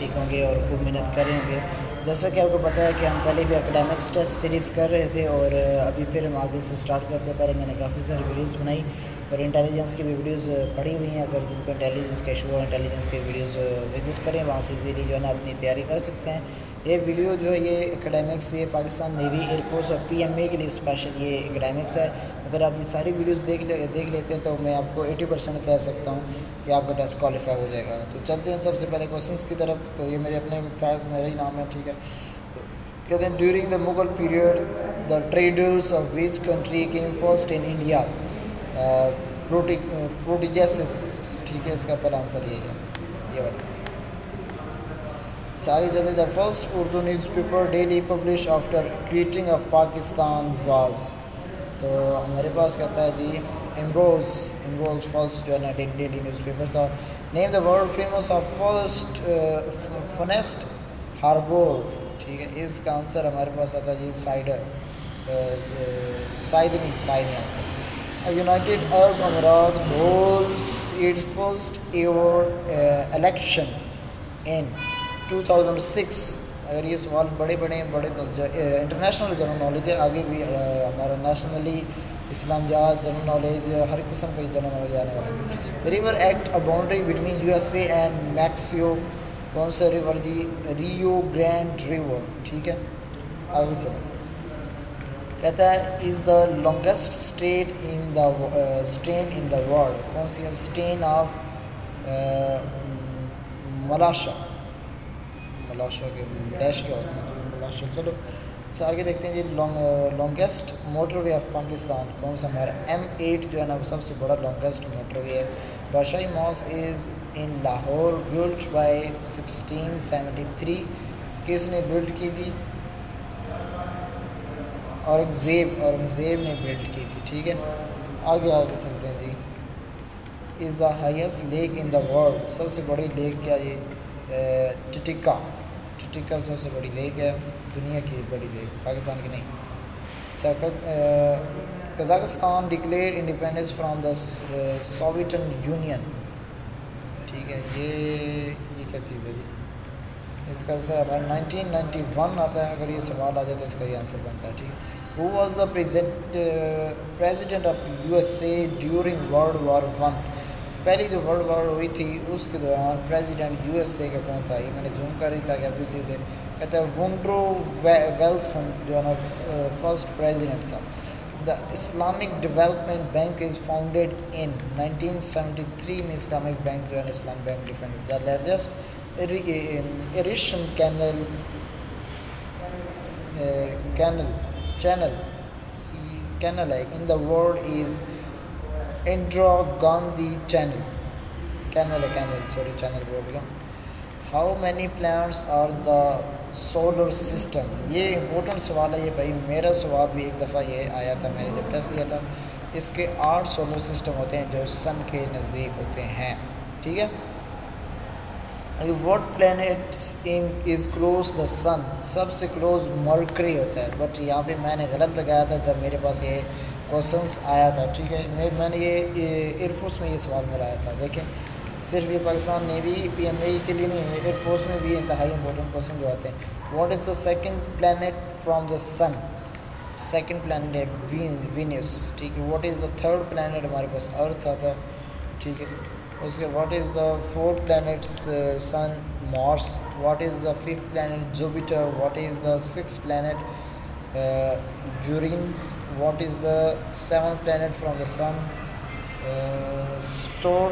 ठीक होंगे और खूब मेहनत कर रहे होंगे। जैसा कि आपको पता है कि हम पहले भी एकेडमिक्स टेस्ट सीरीज़ कर रहे थे और अभी फिर हम आगे से स्टार्ट करते हैं। पहले मैंने काफ़ी सारी वीडियोस बनाई और इंटेलिजेंस की भी वीडियोस पड़ी हुई हैं। अगर जिनको इंटेलिजेंस का इशू हो, इंटेलिजेंस के वीडियोस विज़िट करें, वहाँ से इजीली जो है ना अपनी तैयारी कर सकते हैं। ये वीडियो जो है ये एकेडमिक्स, ये पाकिस्तान नेवी, एयरफोर्स और PMA के लिए स्पेशल ये एकेडमिक्स है। अगर आप ये सारी वीडियोस देख लेते हैं तो मैं आपको 80% कह सकता हूँ कि आपका टेस्ट क्वालिफाई हो जाएगा। तो चलते हैं सबसे पहले क्वेश्चंस की तरफ। तो ये मेरे अपने फैज़ मेरा ही नाम है, ठीक है। तो कहते हैं during the Mughal period the traders of which country came first in India? Portuguese, ठीक है, इसका पहला आंसर यही है, ये वाला। आगे चलते, the first Urdu newspaper daily publish after creating of Pakistan was. तो हमारे पास कहता है जी इमरोज़ फर्स्ट जो है ना डेली न्यूज़पेपर था। Name the world famous of first funniest हार्बोल, ठीक है। इसका आंसर हमारे पास आता है जी साइडर, साइद answer. United Arab Emirates holds its first ever election in 2006। अगर ये सवाल बड़े इंटरनेशनल जनरल नॉलेज है, आगे भी हमारा नेशनली इस्लामियात जनरल नॉलेज, हर किस्म का जनरल नॉलेज आने वाला है। River act a boundary between USA and Mexico, कौन सा रिवर जी? रियो ग्रैंड रिवर, ठीक है। आगे चलें, कहता है is the longest stain in the world, कौन सी है? स्टेन ऑफ मलाशा के डैश के होते हैं मलाशा। चलो अच्छा आगे देखते हैं जी। लॉन्गेस्ट मोटरवे ऑफ पाकिस्तान, कौन सा? हमारा M8 जो है ना वो सबसे बड़ा लॉन्गेस्ट मोटरवे है। Badshahi mosque is in Lahore built by 1673, किसने बिल्ड की थी? औरंगज़ेब ने बिल्ड की थी, ठीक है। आगे चलते हैं जी। Is the highest lake in the world, सबसे बड़ी लेक क्या? ये टिटिका सबसे बड़ी लेक है, दुनिया की बड़ी लेक, पाकिस्तान की नहीं। Kazakhstan declare independence from the Soviet union, ठीक है। ये क्या चीज़ है जी? इसका आंसर हमारा 1991 आता है। अगर ये सवाल आ जाए तो इसका ये आंसर बनता है, ठीक है। Who was the president of USA during world war 1? पहली जो वर्ल्ड वॉर हुई थी उसके दौरान प्रेसिडेंट USA का कौन था? ये मैंने जूम कर दी ताकि आप इसी से। कहता है वुड्रो विल्सन जो है ना फर्स्ट प्रेसिडेंट था। The Islamic development bank is founded in 1973 में इस्लामिक बैंक जो है ना Islamic bank defend. The largest irrigation canal is in the world is Indira Gandhi channel बोल गया। How many planets are the solar system? ये important सवाल है ये भाई, मेरा सवाल भी एक दफ़ा ये आया था, मैंने जब टेस्ट दिया था। इसके 8 सोलर सिस्टम होते हैं जो सन के नज़दीक होते हैं, ठीक है। What planets is close the sun? सबसे क्लोज मरकरी होता है, बट यहाँ पे मैंने गलत लगाया था जब मेरे पास ये क्वेश्चंस आया था, ठीक है। मैंने ये एयरफोर्स में ये सवाल मेरा आया था। देखें, सिर्फ ये पाकिस्तान नेवी PMA के लिए नहीं है, एयरफोर्स में भी इंतहाई इंपॉर्टेंट क्वेश्चन जो आते हैं। What is the second planet from the sun? Second planet है वीनस, ठीक है। What is the third planet? हमारे पास अर्थ आता, ठीक है। उसके what is the fourth planet? Sun Mars. What is the fifth planet? Jupiter. What is the sixth planet? Uranus. What is the seventh planet from the sun? Star.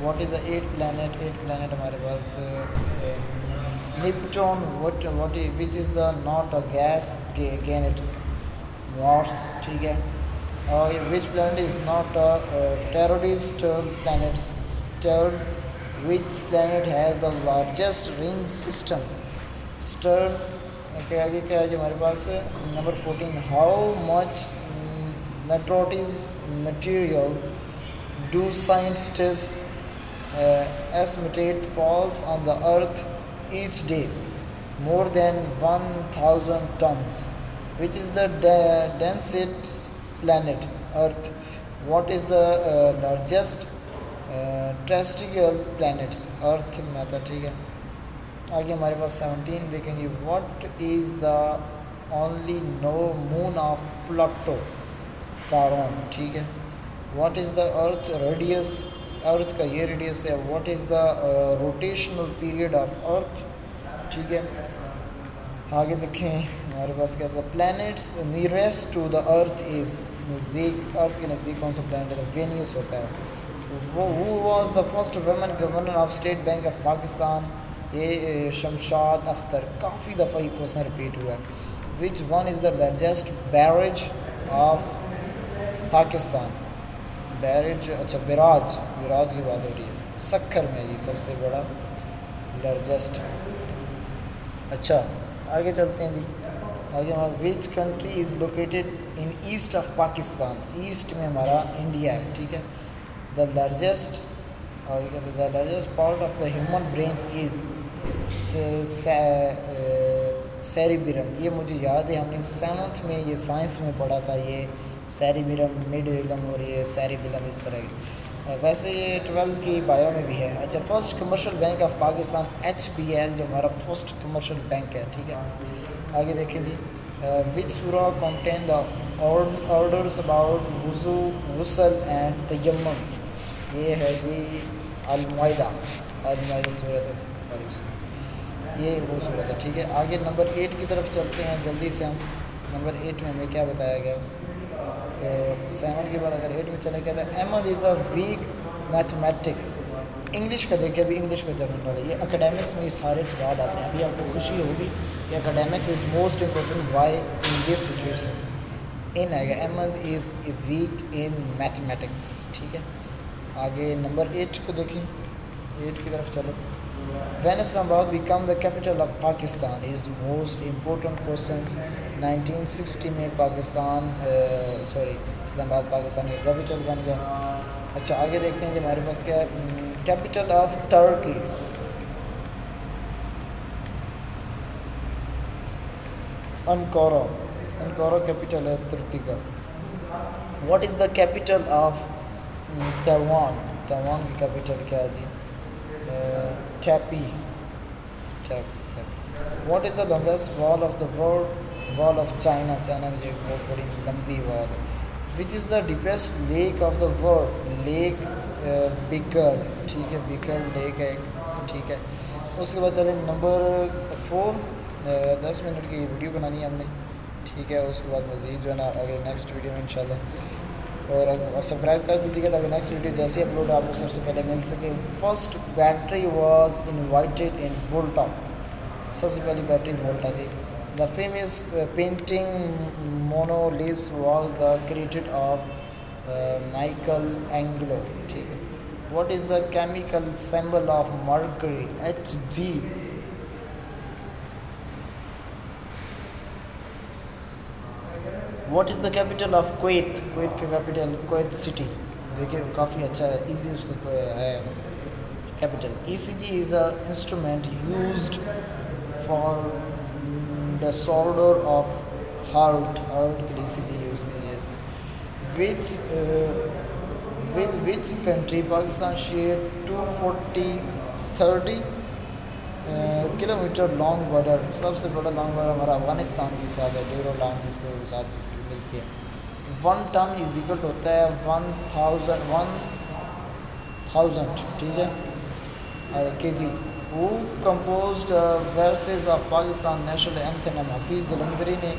What is the eighth planet? हमारे पास Neptune. Which is the not a gas? Again it's Mars, ठीक है। Which planet is not a terrorist planet? Which planet has the largest ring system? के आगे क्या है हमारे पास? Number 14, how much material do scientists estimate falls on the earth each day? More than 1000 tons. Which is the densest planet? Earth. What is the largest terrestrial planets Earth में आता है, ठीक है। आगे हमारे पास 17 देखेंगे, what is the only no moon of Pluto Charon, ठीक है। What is the Earth radius, Earth का ये रेडियस है। What is the rotational period of Earth, ठीक है। आगे देखें हमारे पास क्या था, planets nearest to the Earth is, नज़दीक अर्थ के नज़दीक कौन सा प्लैनेट है, वेनियस होता है। वो who was the first women governor of state bank of Pakistan, ये शमशाद अख्तर। काफ़ी दफ़ा ये क्वेश्चन रिपीट हुआ है। Which one is the largest barrage of Pakistan, barrage, अच्छा बैराज, बैराज की बात हो रही है, सक्खर में ये सबसे बड़ा लार्जेस्ट। अच्छा आगे चलते हैं जी। आगे हमारा which country is located in east of Pakistan, east में हमारा इंडिया है, ठीक है। द लार्जेस्ट, आगे कहते हैं the largest part of the human brain is cerebrum. ये मुझे याद है, हमने 7th में ये साइंस में पढ़ा था, ये सेरिब्रम, मिड इलम और ये सेरिब्रम इस तरह के। वैसे ये 12th की बायो में भी है। अच्छा, first commercial bank of Pakistan HBL, जो हमारा फर्स्ट कमर्शियल बैंक है, ठीक है। आगे देखें जी, विच सूरा कंटेन द ऑर्डर्स अबाउट वुज़ू, गुस्ल एंड तयम्मुम, ये है जी अल-माइदा, अल-माइदा सूरत, ये वो सूरत है, ठीक है। आगे नंबर 8 की तरफ चलते हैं जल्दी से हम। नंबर 8 में हमें क्या बताया गया, तो 7 के बाद अगर 8 में चले गया था, Ahmed is a weak mathematic. English का देखिए, अभी इंग्लिश का जनरल है, ये एकेडमिक्स में ये सारे सवाल आते हैं। अभी आपको खुशी होगी कि academics is most important why in this situations. इन आएगा, Ahmed is a weak in mathematics, ठीक है। आगे नंबर 8 को देखें, 8 की तरफ चलो। When Islamabad become the capital of Pakistan is most important questions। 1960 में पाकिस्तान इस्लामाबाद पाकिस्तान का कैपिटल बन गया। अच्छा आगे देखते हैं कि हमारे पास क्या है, capital of Turkey, Ankara, Ankara capital है तुर्की का। What is the capital of Taiwan, Taiwan की कैपिटल क्या है जी, Taipei, what is the longest wall of the world, wall of China, China में जो बहुत बड़ी लंबी वॉल है। Which is the deepest lake of the world, lake Baikal, ठीक है, बिकर लेक है एक, ठीक है। उसके बाद चले नंबर 4, 10 मिनट की वीडियो बनानी है हमने, ठीक है। उसके बाद मज़ीद जो है ना अगर नेक्स्ट वीडियो में इंशाल्लाह, और सब्सक्राइब कर दीजिएगा ताकि नेक्स्ट वीडियो जैसे ही अपलोड आपको सबसे पहले मिल सके। First battery was invited in Volta, सबसे पहली बैटरी वोल्टा थी। The famous painting Mona Lisa was the created of Michael Angelo, ठीक है। What is the chemical symbol of mercury, Hg। What is the capital of Kuwait, Kuwait का capital Kuwait city, देखिए काफ़ी अच्छा है, इजी उसका है capital. ECG is a instrument used for the disorder of heart, heart के लिए ECG use की है। With which country Pakistan share 230 kilometre long border, सबसे बड़ा लॉन्ग बॉर्डर हमारा अफगानिस्तान के साथ है, डेरो लाइन जिसके साथ मिलती है। 1 टन इज इक्वल होता है 1000, ठीक है, kg। Who composed versus of Pakistan national anthem, Hafeez Jalandhari ने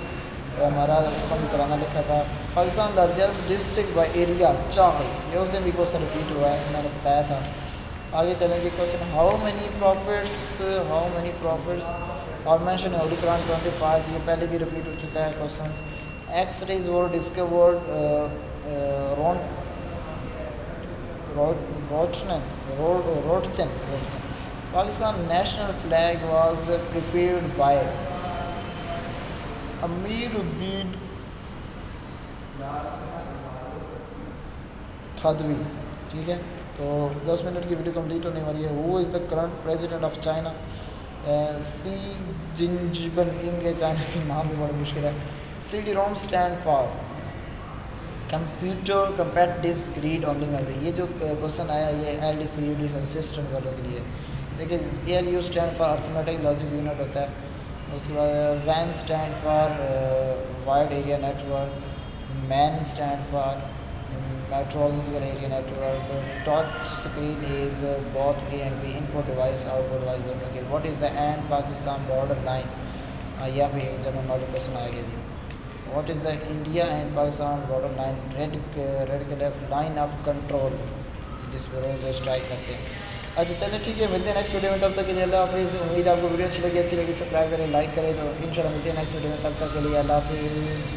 हमारा कौमी तराना लिखा था। Pakistan largest district by area चाहे, ये उस दिन भी क्वेश्चन रिपीट हुआ है, मैंने बताया था। आगे चलेंगे क्वेश्चन, हाउ मैनी प्रॉफिट्स और मेंशन होली कुरान 25, ये पहले भी रिपीट हो चुका है question. X-rays were discovered Roentgen. Pakistan national flag was prepared by Amiruddin थादवी, ठीक है। तो 10 मिनट की वीडियो कंप्लीट होने वाली है। Who is the current president of China, Xi Jinping, इनके चाइना के नाम भी बड़े मुश्किल है। CD-ROM stand for computer compact disc read only memory, ये जो क्वेश्चन आया ये LDCUD असिस्टेंट वालों के लिए। देखिए ALU stand for arithmetic logic unit होता है। उसके बाद WAN stand for wide area network, MAN stand for metrological area network, touch screen is both A and B, input device output device दोनों के। What is the end Pakistan border line, यहाँ पे general knowledge question आएगा जी। What is the India and Pakistan border line, red colour line of control जिस पर रोज़ strike करते हैं। अच्छा चलिए ठीक है, मिलते हैं नेक्स्ट वीडियो में, तब तक के लिए अल्लाह हाफिज़। उम्मीद आपको वीडियो अच्छी लगी सब्सक्राइब करें, लाइक करें। तो इंशाल्लाह मिलते हैं नेक्स्ट वीडियो में, तब तक के लिए अल्लाह हाफिज़।